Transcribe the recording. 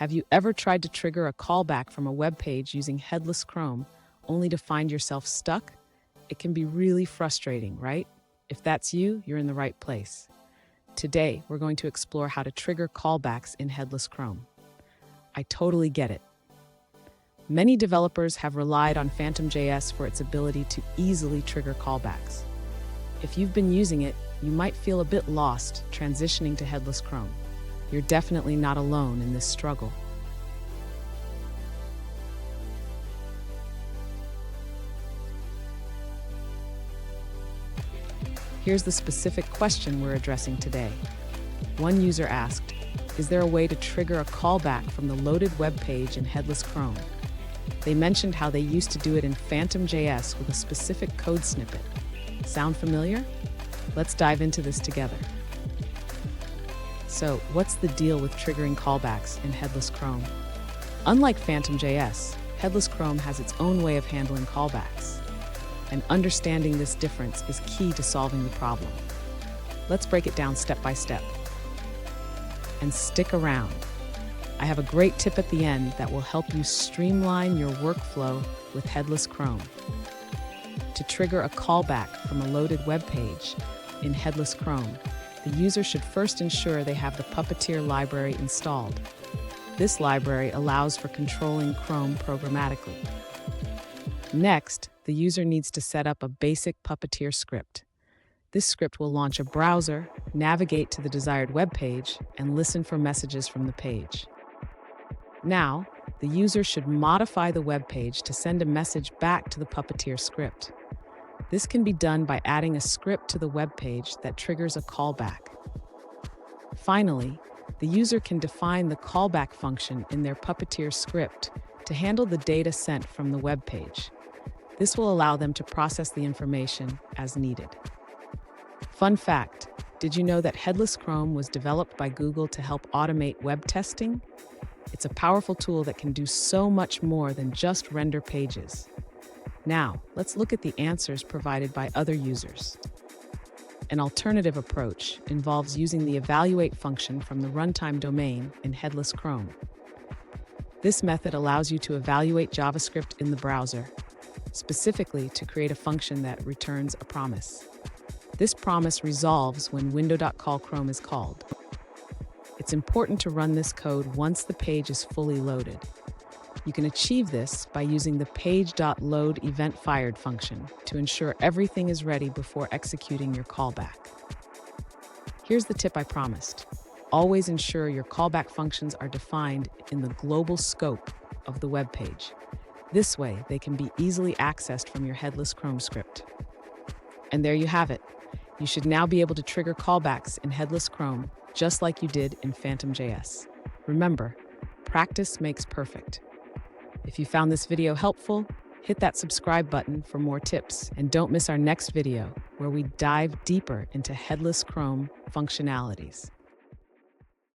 Have you ever tried to trigger a callback from a web page using Headless Chrome only to find yourself stuck? It can be really frustrating, right? If that's you, you're in the right place. Today, we're going to explore how to trigger callbacks in Headless Chrome. I totally get it. Many developers have relied on Phantom.js for its ability to easily trigger callbacks. If you've been using it, you might feel a bit lost transitioning to Headless Chrome. You're definitely not alone in this struggle. Here's the specific question we're addressing today. One user asked, is there a way to trigger a callback from the loaded web page in Headless Chrome? They mentioned how they used to do it in Phantom.js with a specific code snippet. Sound familiar? Let's dive into this together. So, what's the deal with triggering callbacks in Headless Chrome? Unlike Phantom.js, Headless Chrome has its own way of handling callbacks. And understanding this difference is key to solving the problem. Let's break it down step by step. And stick around. I have a great tip at the end that will help you streamline your workflow with Headless Chrome. To trigger a callback from a loaded web page in Headless Chrome, the user should first ensure they have the Puppeteer library installed. This library allows for controlling Chrome programmatically. Next, the user needs to set up a basic Puppeteer script. This script will launch a browser, navigate to the desired web page, and listen for messages from the page. Now, the user should modify the web page to send a message back to the Puppeteer script. This can be done by adding a script to the web page that triggers a callback. Finally, the user can define the callback function in their Puppeteer script to handle the data sent from the web page. This will allow them to process the information as needed. Fun fact, did you know that Headless Chrome was developed by Google to help automate web testing? It's a powerful tool that can do so much more than just render pages. Now, let's look at the answers provided by other users. An alternative approach involves using the evaluate function from the runtime domain in Headless Chrome. This method allows you to evaluate JavaScript in the browser, specifically to create a function that returns a promise. This promise resolves when window.callChrome is called. It's important to run this code once the page is fully loaded. You can achieve this by using the page.load event fired function to ensure everything is ready before executing your callback. Here's the tip I promised. Always ensure your callback functions are defined in the global scope of the web page. This way, they can be easily accessed from your Headless Chrome script. And there you have it. You should now be able to trigger callbacks in Headless Chrome, just like you did in Phantom.js. Remember, practice makes perfect. If you found this video helpful, hit that subscribe button for more tips, and don't miss our next video where we dive deeper into Headless Chrome functionalities.